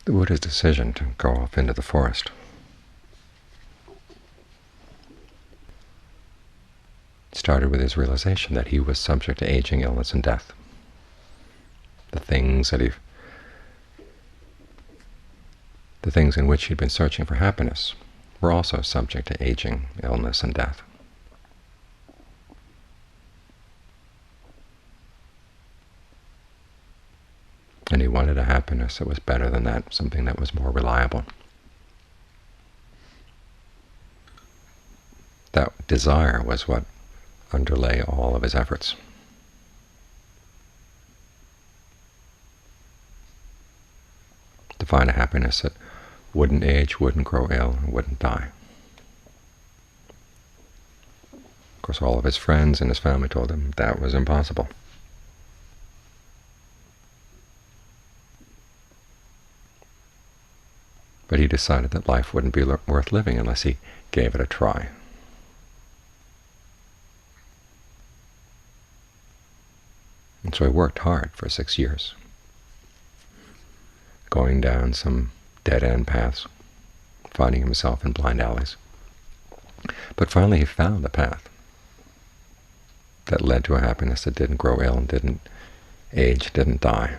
The Buddha's decision to go off into the forest started with his realization that he was subject to aging, illness, and death. The things in which he'd been searching for happiness were also subject to aging, illness, and death. And he wanted a happiness that was better than that, something that was more reliable. That desire was what underlay all of his efforts. To find a happiness that wouldn't age, wouldn't grow ill, and wouldn't die. Of course, all of his friends and his family told him that was impossible. But he decided that life wouldn't be worth living unless he gave it a try. And so he worked hard for 6 years, going down some dead-end paths, finding himself in blind alleys. But finally he found the path that led to a happiness that didn't grow ill and didn't age, didn't die.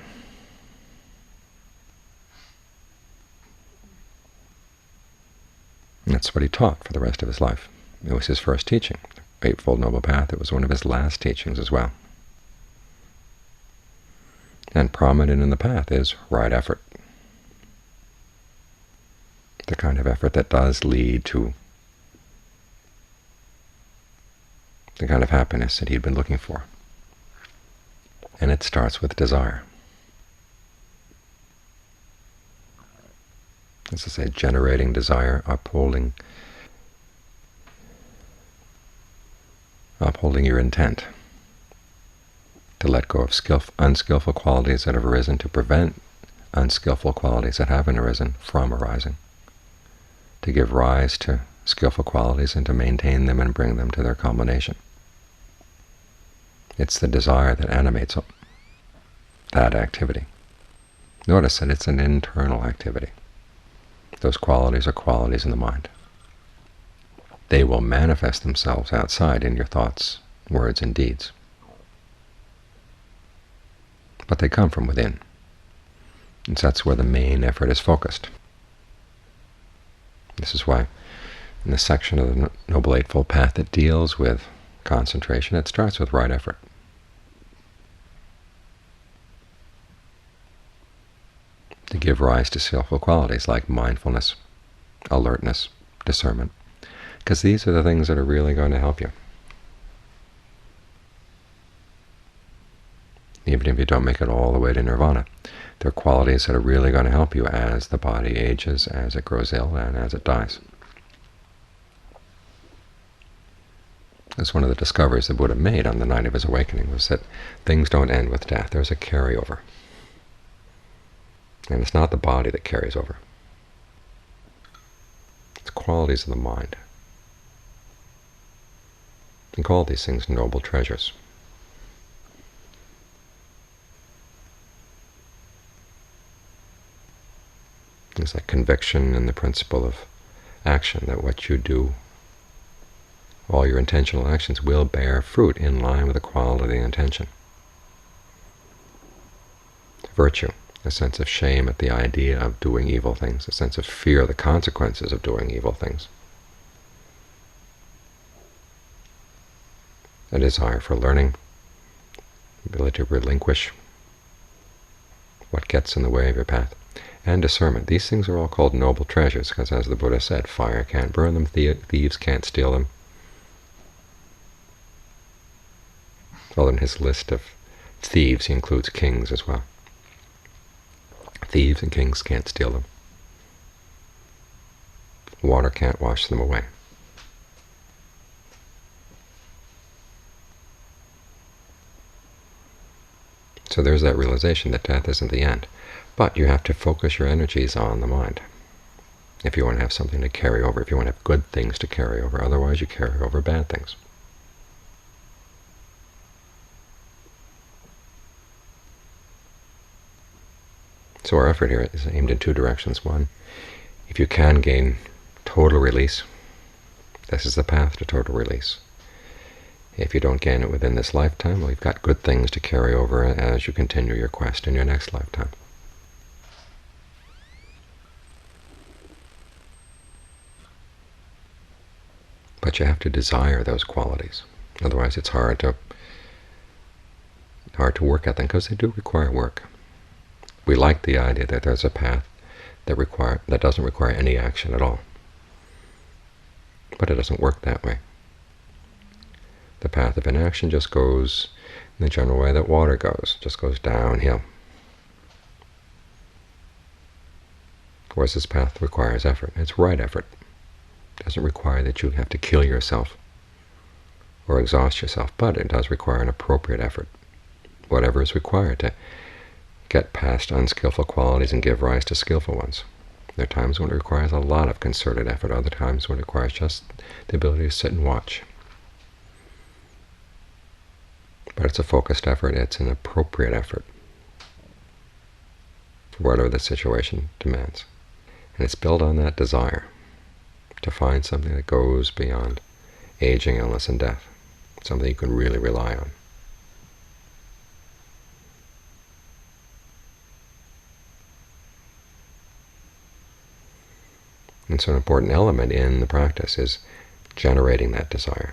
And that's what he taught for the rest of his life. It was his first teaching, the Eightfold Noble Path. It was one of his last teachings as well. And prominent in the path is right effort, the kind of effort that does lead to the kind of happiness that he'd been looking for. And it starts with desire. As I say, generating desire, upholding your intent, to let go of unskillful qualities that have arisen, to prevent unskillful qualities that haven't arisen from arising, to give rise to skillful qualities and to maintain them and bring them to their culmination. It's the desire that animates that activity. Notice that it's an internal activity. Those qualities are qualities in the mind. They will manifest themselves outside in your thoughts, words, and deeds. But they come from within. And so that's where the main effort is focused. This is why in the section of the Noble Eightfold Path that deals with concentration, it starts with right effort. To give rise to skillful qualities like mindfulness, alertness, discernment, because these are the things that are really going to help you. Even if you don't make it all the way to nirvana, they're qualities that are really going to help you as the body ages, as it grows ill, and as it dies. That's one of the discoveries the Buddha made on the night of his awakening, was that things don't end with death. There's a carryover. And it's not the body that carries over. It's qualities of the mind. We call these things noble treasures. Things like conviction and the principle of action, that what you do, all your intentional actions, will bear fruit in line with the quality of the intention. Virtue, a sense of shame at the idea of doing evil things, a sense of fear of the consequences of doing evil things, a desire for learning, ability to relinquish what gets in the way of your path, and discernment. These things are all called noble treasures because, as the Buddha said, fire can't burn them, thieves can't steal them. Well, in his list of thieves, he includes kings as well. Thieves and kings can't steal them. Water can't wash them away. So there's that realization that death isn't the end. But you have to focus your energies on the mind if you want to have something to carry over, if you want to have good things to carry over. Otherwise you carry over bad things. So our effort here is aimed in two directions. One, if you can gain total release, this is the path to total release. If you don't gain it within this lifetime, well, you've got good things to carry over as you continue your quest in your next lifetime. But you have to desire those qualities. Otherwise it's hard to work at them, because they do require work. We like the idea that there's a path that doesn't require any action at all. But it doesn't work that way. The path of inaction just goes in the general way that water goes, just goes downhill. Whereas this path requires effort. It's right effort. It doesn't require that you have to kill yourself or exhaust yourself, but it does require an appropriate effort. Whatever is required to get past unskillful qualities and give rise to skillful ones. There are times when it requires a lot of concerted effort, other times when it requires just the ability to sit and watch. But it's a focused effort, it's an appropriate effort, whatever the situation demands. And it's built on that desire to find something that goes beyond aging, illness, and death, something you can really rely on. And so an important element in the practice is generating that desire.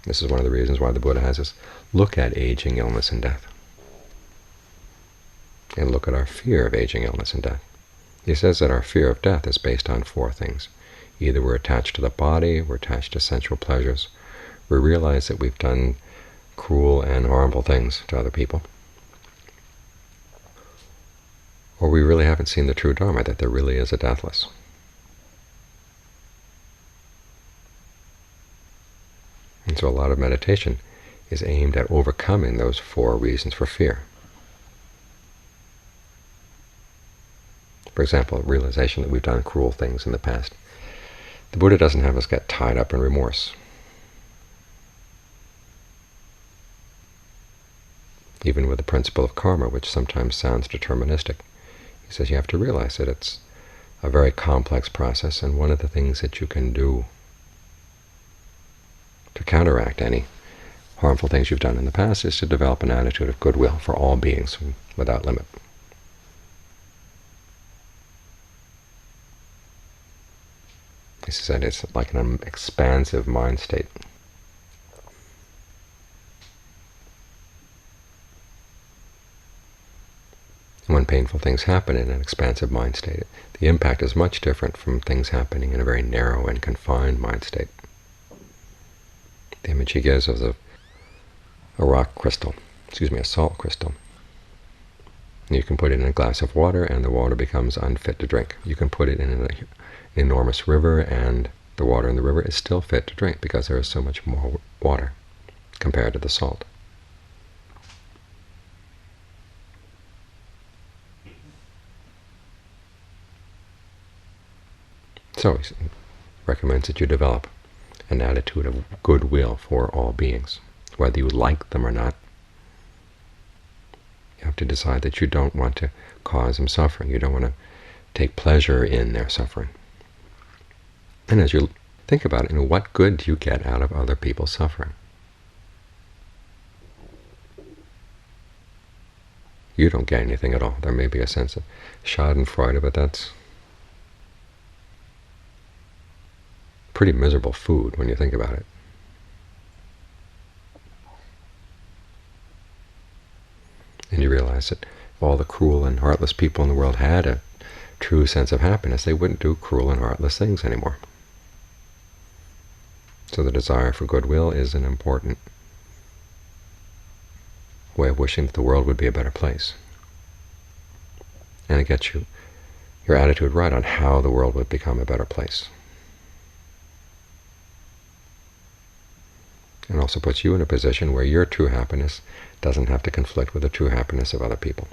This is one of the reasons why the Buddha has us look at aging, illness, and death, and look at our fear of aging, illness, and death. He says that our fear of death is based on four things. Either we're attached to the body, we're attached to sensual pleasures, we realize that we've done cruel and harmful things to other people, or we really haven't seen the true Dharma, that there really is a deathless. And so a lot of meditation is aimed at overcoming those four reasons for fear. For example, realization that we've done cruel things in the past. The Buddha doesn't have us get tied up in remorse. Even with the principle of karma, which sometimes sounds deterministic, he says you have to realize that it's a very complex process, and one of the things that you can do to counteract any harmful things you've done in the past is to develop an attitude of goodwill for all beings without limit. He said it's like an expansive mind state. And when painful things happen in an expansive mind state, the impact is much different from things happening in a very narrow and confined mind state. The image he gives of a salt crystal. You can put it in a glass of water and the water becomes unfit to drink. You can put it in an enormous river and the water in the river is still fit to drink because there is so much more water compared to the salt. So he recommends that you develop an attitude of goodwill for all beings, whether you like them or not. You have to decide that you don't want to cause them suffering. You don't want to take pleasure in their suffering. And as you think about it, what good do you get out of other people's suffering? You don't get anything at all. There may be a sense of schadenfreude, but that's pretty miserable food when you think about it. And you realize that if all the cruel and heartless people in the world had a true sense of happiness, they wouldn't do cruel and heartless things anymore. So the desire for goodwill is an important way of wishing that the world would be a better place. And it gets you your attitude right on how the world would become a better place. And also puts you in a position where your true happiness doesn't have to conflict with the true happiness of other people.